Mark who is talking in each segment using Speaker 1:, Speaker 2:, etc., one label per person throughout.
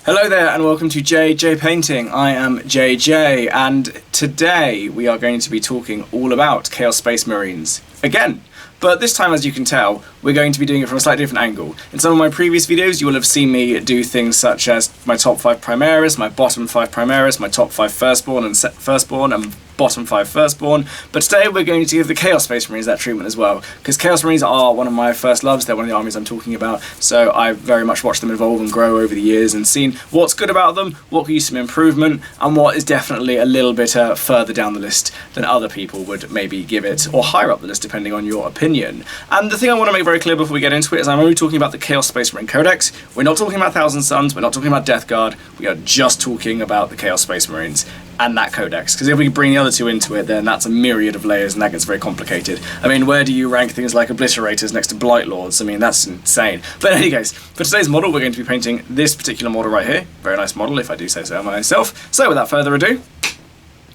Speaker 1: Hello there and welcome to JJ Painting. I am JJ and today we are going to be talking all about Chaos Space Marines again. But this time, as you can tell, we're going to be doing it from a slightly different angle. In some of my previous videos you will have seen me do things such as my top 5 Primaris, my bottom 5 Primaris, my top 5 Firstborn and bottom 5 Firstborn, but today we're going to give the Chaos Space Marines that treatment as well, because Chaos Marines are one of my first loves. They're one of the armies I'm talking about, so I've very much watched them evolve and grow over the years and seen what's good about them, what could use some improvement, and what is definitely a little bit further down the list than other people would maybe give it, or higher up the list depending on your opinion. And the thing I want to make very clear before we get into it is I'm only talking about the Chaos Space Marine Codex. We're not talking about Thousand Suns, we're not talking about Death Guard, we are just talking about the Chaos Space Marines and that codex, because if we bring the other two into it, then that's a myriad of layers and that gets very complicated. I mean, where do you rank things like Obliterators next to Blight Lords? I mean, that's insane. But in any case, for today's model we're going to be painting this particular model right here. Very nice model, if I do say so myself. So without further ado,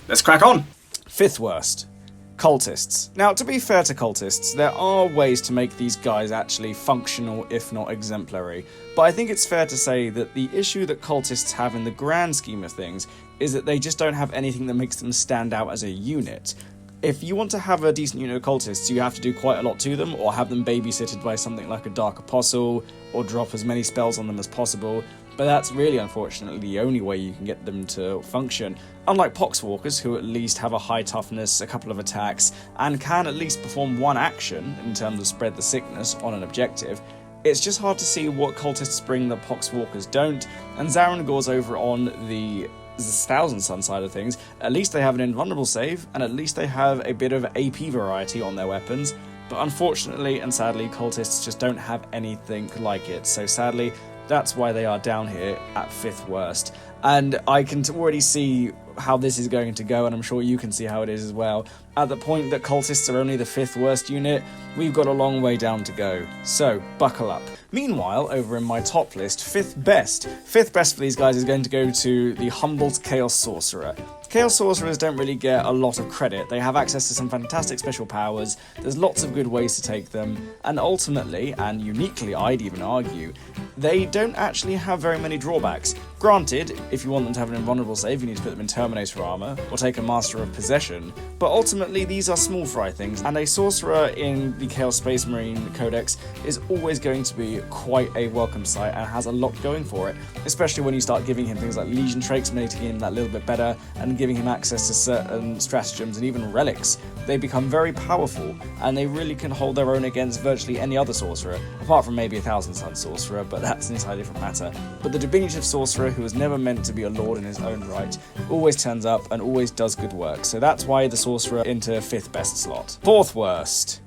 Speaker 1: let's crack on. Fifth worst. Cultists. Now, to be fair to Cultists, there are ways to make these guys actually functional, if not exemplary. But I think it's fair to say that the issue that Cultists have in the grand scheme of things is that they just don't have anything that makes them stand out as a unit. If you want to have a decent unit of Cultists, you have to do quite a lot to them, or have them babysitted by something like a Dark Apostle, or drop as many spells on them as possible. But that's really, unfortunately, the only way you can get them to function. Unlike Poxwalkers, who at least have a high toughness, a couple of attacks, and can at least perform one action in terms of spread the sickness on an objective, it's just hard to see what Cultists bring that Poxwalkers don't, and Zarangor's over on the Thousand Sun side of things. At least they have an invulnerable save, and at least they have a bit of AP variety on their weapons. But unfortunately and sadly, Cultists just don't have anything like it. So sadly, that's why they are down here at 5th worst. And I can already see how this is going to go, and I'm sure you can see how it is as well. At the point that Cultists are only the 5th worst unit, we've got a long way down to go. So, buckle up. Meanwhile, over in my top list, 5th best. 5th best for these guys is going to go to the humbled Chaos Sorcerer. Chaos Sorcerers don't really get a lot of credit. They have access to some fantastic special powers, there's lots of good ways to take them, and ultimately, and uniquely I'd even argue, they don't actually have very many drawbacks. Granted, if you want them to have an invulnerable save, you need to put them in Terminator armor, or take a Master of Possession, but ultimately these are small fry things, and a Sorcerer in the Chaos Space Marine Codex is always going to be quite a welcome sight and has a lot going for it, especially when you start giving him things like Legion traits, making him that little bit better, and giving him access to certain stratagems and even relics. They become very powerful, and they really can hold their own against virtually any other sorcerer, apart from maybe a Thousand Sun sorcerer, but that's an entirely different matter. But the diminutive sorcerer, who was never meant to be a lord in his own right, always turns up and always does good work, so that's why the sorcerer into 5th best slot. 4th worst.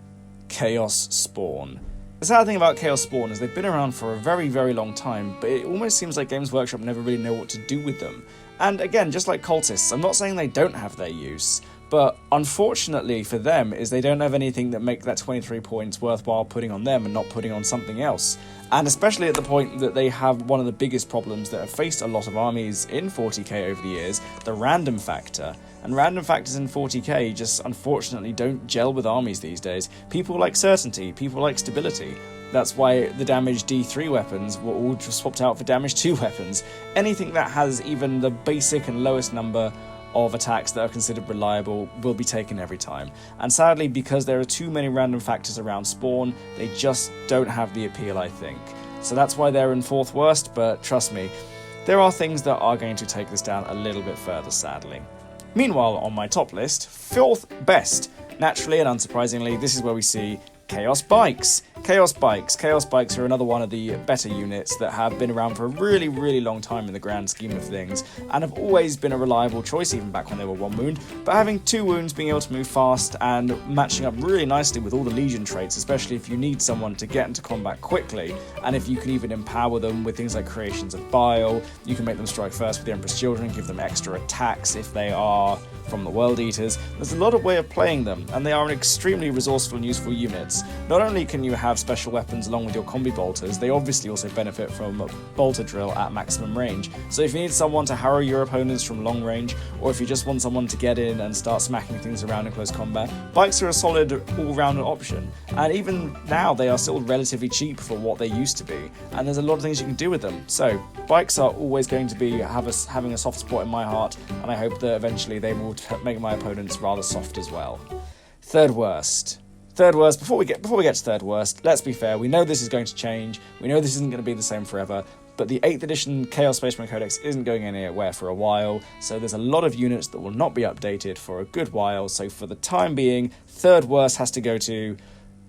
Speaker 1: Chaos Spawn. The sad thing about Chaos Spawn is they've been around for a very, very long time, but it almost seems like Games Workshop never really know what to do with them. And again, just like Cultists, I'm not saying they don't have their use, but unfortunately for them is they don't have anything that make that 23 points worthwhile putting on them and not putting on something else. And especially at the point that they have one of the biggest problems that have faced a lot of armies in 40k over the years, the random factor. And random factors in 40k just unfortunately don't gel with armies these days. People like certainty, people like stability. That's why the damage D3 weapons were all just swapped out for damage 2 weapons. Anything that has even the basic and lowest number of attacks that are considered reliable will be taken every time. And sadly, because there are too many random factors around Spawn, they just don't have the appeal, I think. So that's why they're in 4th worst, but trust me, there are things that are going to take this down a little bit further, sadly. Meanwhile, on my top list, 4th best. Naturally and unsurprisingly, this is where we see Chaos Bikes. Chaos Bikes are another one of the better units that have been around for a really, really long time in the grand scheme of things, and have always been a reliable choice, even back when they were 1 wound, but having 2 wounds, being able to move fast, and matching up really nicely with all the Legion traits, especially if you need someone to get into combat quickly, and if you can even empower them with things like Creations of Bile, you can make them strike first with the Emperor's Children, give them extra attacks if they are from the World Eaters. There's a lot of way of playing them, and they are an extremely resourceful and useful units. Not only can you have have special weapons along with your combi bolters, they obviously also benefit from bolter drill at maximum range. So if you need someone to harrow your opponents from long range, or if you just want someone to get in and start smacking things around in close combat, bikes are a solid all-round option. And even now, they are still relatively cheap for what they used to be, and there's a lot of things you can do with them. So bikes are always going to be having a soft spot in my heart, and I hope that eventually they will make my opponents rather soft as well. Third worst. Before we get to third worst, let's be fair, we know this is going to change, we know this isn't going to be the same forever, but the 8th edition Chaos Space Marine Codex isn't going anywhere for a while, so there's a lot of units that will not be updated for a good while, so for the time being, third worst has to go to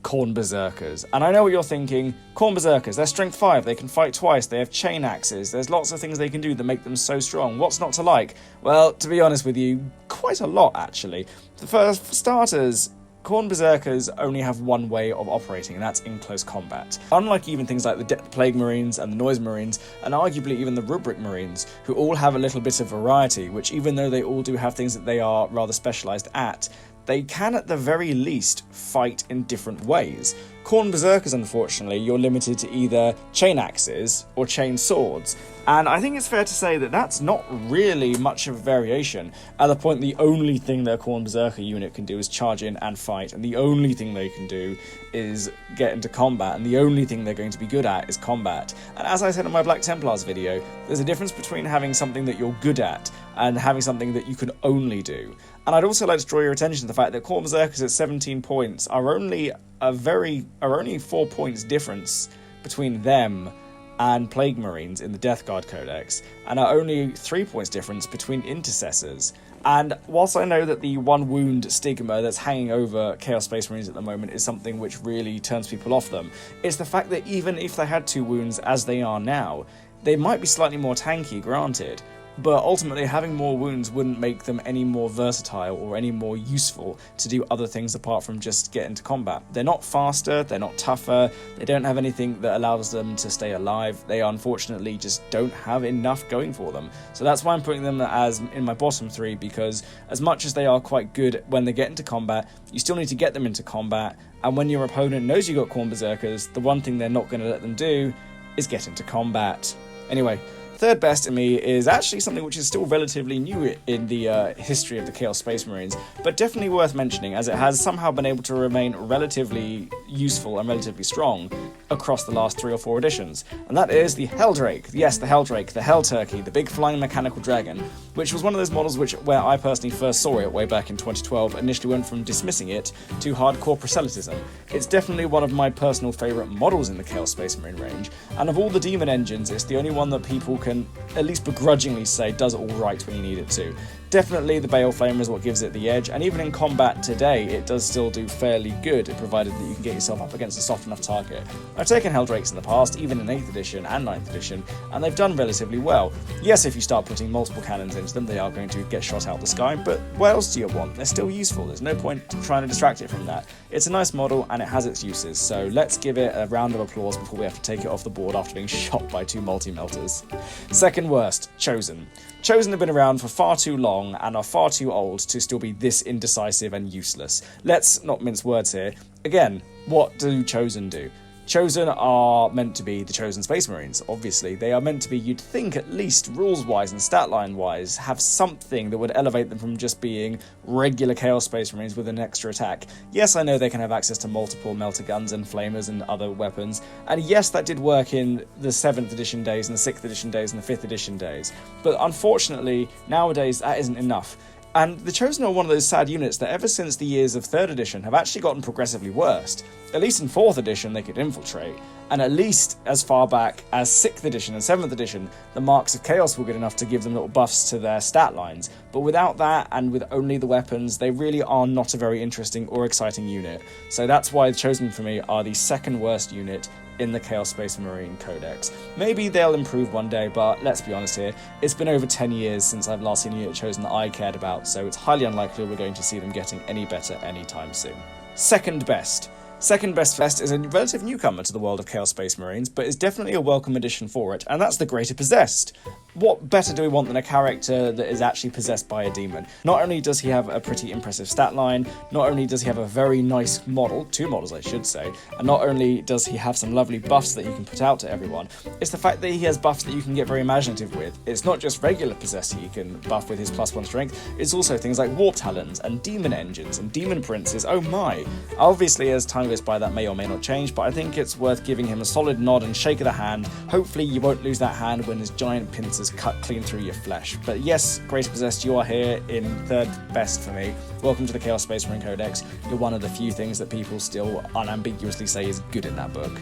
Speaker 1: Khorne Berserkers. And I know what you're thinking, Khorne Berserkers, they're strength 5, they can fight twice, they have chain axes, there's lots of things they can do that make them so strong. What's not to like? Well, to be honest with you, quite a lot actually. For starters, Khorne Berserkers only have one way of operating, and that's in close combat. Unlike even things like the Plague Marines and the Noise Marines, and arguably even the Rubric Marines, who all have a little bit of variety, which even though they all do have things that they are rather specialised at, they can at the very least fight in different ways. Khorne Berserkers, unfortunately, you're limited to either chain axes or chain swords, and I think it's fair to say that that's not really much of a variation. At the point, the only thing that a Khorne Berserker unit can do is charge in and fight, and the only thing they can do is get into combat, and the only thing they're going to be good at is combat. And as I said in my Black Templars video, there's a difference between having something that you're good at and having something that you can only do. And I'd also like to draw your attention to the fact that Khorne Berserkers at 17 points are only 4 points difference between them and Plague Marines in the Death Guard Codex, and are only 3 points difference between Intercessors. And whilst I know that the one wound stigma that's hanging over Chaos Space Marines at the moment is something which really turns people off them, it's the fact that even if they had 2 wounds as they are now, they might be slightly more tanky, granted, but ultimately having more wounds wouldn't make them any more versatile or any more useful to do other things apart from just get into combat. They're not faster, they're not tougher, they don't have anything that allows them to stay alive. They unfortunately just don't have enough going for them. So that's why I'm putting them as in my bottom 3, because as much as they are quite good when they get into combat, you still need to get them into combat, and when your opponent knows you got Khorne Berserkers, the one thing they're not going to let them do is get into combat. Anyway, third best to me is actually something which is still relatively new in the history of the Chaos Space Marines, but definitely worth mentioning as it has somehow been able to remain relatively useful and relatively strong across the last 3 or 4 editions, and that is the Helldrake. Yes, the Helldrake, the Hell Turkey, the big flying mechanical dragon, which was one of those models where I personally first saw it way back in 2012, initially went from dismissing it to hardcore proselytism. It's definitely one of my personal favourite models in the Chaos Space Marine range, and of all the demon engines, it's the only one that people can at least begrudgingly say does it all right when you need it to. Definitely the Bale Flamer is what gives it the edge, and even in combat today it does still do fairly good, provided that you can get yourself up against a soft enough target. I've taken Helldrakes in the past, even in 8th edition and 9th edition, and they've done relatively well. Yes, if you start putting multiple cannons into them, they are going to get shot out the sky, but what else do you want? They're still useful, there's no point trying to distract it from that. It's a nice model and it has its uses, so let's give it a round of applause before we have to take it off the board after being shot by 2 multi-melters. Second worst, Chosen. Chosen have been around for far too long and are far too old to still be this indecisive and useless. Let's not mince words here. Again, what do Chosen do? Chosen are meant to be the Chosen Space Marines, obviously. They are meant to be, you'd think, at least rules-wise and stat-line-wise, have something that would elevate them from just being regular Chaos Space Marines with an extra attack. Yes, I know they can have access to multiple melter guns and flamers and other weapons, and yes, that did work in the 7th edition days and the 6th edition days and the 5th edition days. But unfortunately, nowadays, that isn't enough. And the Chosen are one of those sad units that ever since the years of 3rd edition have actually gotten progressively worse. At least in 4th edition they could infiltrate, and at least as far back as 6th edition and 7th edition, the Marks of Chaos were good enough to give them little buffs to their stat lines. But without that, and with only the weapons, they really are not a very interesting or exciting unit. So that's why the Chosen for me are the second worst unit in the Chaos Space Marine Codex. Maybe they'll improve one day, but let's be honest here, it's been over 10 years since I've last seen a unit Chosen that I cared about, so it's highly unlikely we're going to see them getting any better anytime soon. Second best. Second best is a relative newcomer to the world of Chaos Space Marines, but is definitely a welcome addition for it, and that's the Greater Possessed. what better do we want than a character that is actually possessed by a demon? Not only does he have a pretty impressive stat line, not only does he have a very nice model, 2 models I should say, and not only does he have some lovely buffs that he can put out to everyone, it's the fact that he has buffs that you can get very imaginative with. It's not just regular possess he can buff with his +1 strength, it's also things like warp talons and demon engines and demon princes, oh my. Obviously as time goes by that may or may not change, but I think it's worth giving him a solid nod and shake of the hand. Hopefully you won't lose that hand when his giant pincers cut clean through your flesh. But yes, Grace Possessed, you are here in 3rd best for me. Welcome to the Chaos Space Marine Codex. You're one of the few things that people still unambiguously say is good in that book.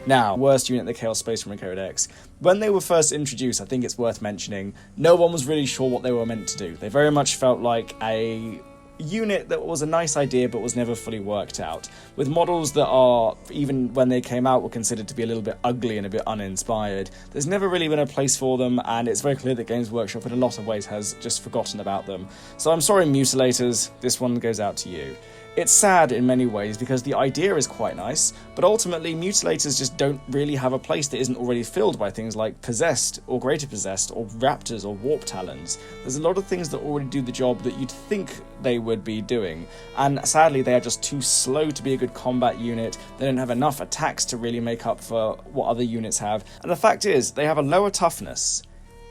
Speaker 1: Now, worst unit in the Chaos Space Marine Codex. When they were first introduced, I think it's worth mentioning, no one was really sure what they were meant to do. They very much felt like a unit that was a nice idea but was never fully worked out, with models that are, even when they came out, were considered to be a little bit ugly and a bit uninspired. There's never really been a place for them, and it's very clear that Games Workshop in a lot of ways has just forgotten about them. So I'm sorry, Mutilators, this one goes out to you. It's sad in many ways because the idea is quite nice, but ultimately Mutilators just don't really have a place that isn't already filled by things like Possessed, or Greater Possessed, or Raptors, or Warp Talons. There's a lot of things that already do the job that you'd think they would be doing, and sadly they are just too slow to be a good combat unit. They don't have enough attacks to really make up for what other units have, and the fact is, they have a lower toughness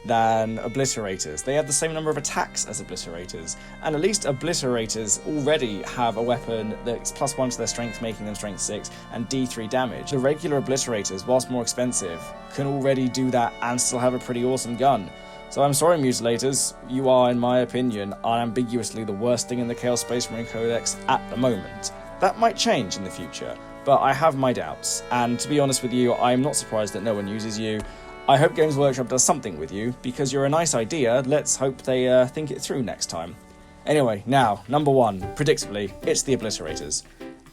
Speaker 1: than Obliterators. They have the same number of attacks as Obliterators, and at least Obliterators already have a weapon that's +1 to their strength, making them strength 6, and D3 damage. The regular Obliterators, whilst more expensive, can already do that and still have a pretty awesome gun. So I'm sorry, Mutilators, you are, in my opinion, unambiguously the worst thing in the Chaos Space Marine Codex at the moment. That might change in the future, but I have my doubts, and to be honest with you, I'm not surprised that no one uses you. I hope Games Workshop does something with you, because you're a nice idea. Let's hope they think it through next time. Anyway, now, number 1, predictably, it's the Obliterators.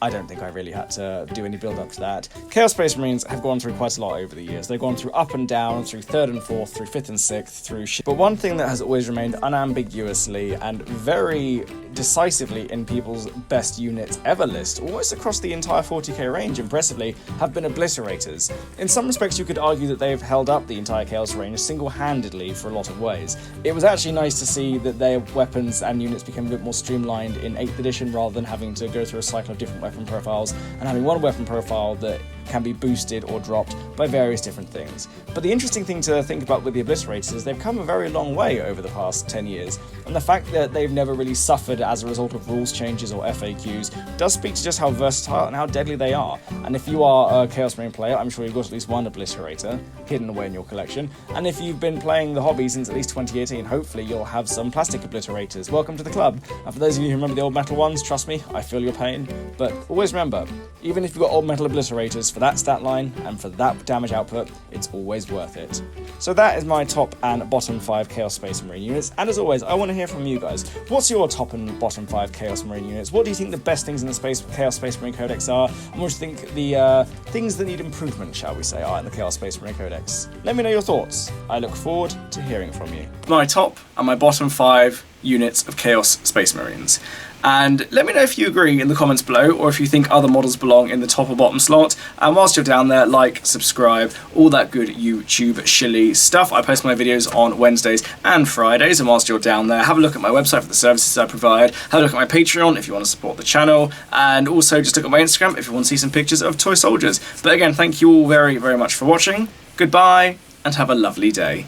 Speaker 1: I don't think I really had to do any build-up to that. Chaos Space Marines have gone through quite a lot over the years. They've gone through up and down, through 3rd and 4th, through 5th and 6th, through shit. But one thing that has always remained unambiguously and very decisively in people's best units ever list, almost across the entire 40k range, impressively, have been Obliterators. In some respects, you could argue that they've held up the entire Chaos range single-handedly for a lot of ways. It was actually nice to see that their weapons and units became a bit more streamlined in 8th edition, rather than having to go through a cycle of different weapon profiles, and having one weapon profile that can be boosted or dropped by various different things. But the interesting thing to think about with the Obliterators is they've come a very long way over the past 10 years, and the fact that they've never really suffered as a result of rules changes or FAQs does speak to just how versatile and how deadly they are. And if you are a Chaos Marine player, I'm sure you've got at least one Obliterator hidden away in your collection, and if you've been playing the hobby since at least 2018, hopefully you'll have some plastic Obliterators. Welcome to the club. And for those of you who remember the old metal ones, trust me, I feel your pain, but always remember, even if you've got old metal Obliterators, for that stat line and for that damage output, it's always worth it. So that is my top and bottom 5 Chaos Space Marine units, and as always, I want to hear from you guys. What's your top and bottom 5 Chaos Marine units? What do you think the best things in the Chaos Space Marine Codex are, and what do you think the things that need improvement, shall we say, are in the Chaos Space Marine Codex? Let me know your thoughts. I look forward to hearing from you. My top and my bottom 5 units of Chaos Space Marines. And let me know if you agree in the comments below, or if you think other models belong in the top or bottom slot. And whilst you're down there, like, subscribe, all that good YouTube shilly stuff. I post my videos on Wednesdays and Fridays, and whilst you're down there, have a look at my website for the services I provide, have a look at my Patreon if you want to support the channel, and also just look at my Instagram if you want to see some pictures of toy soldiers. But again, thank you all very, very much for watching. Goodbye, and have a lovely day.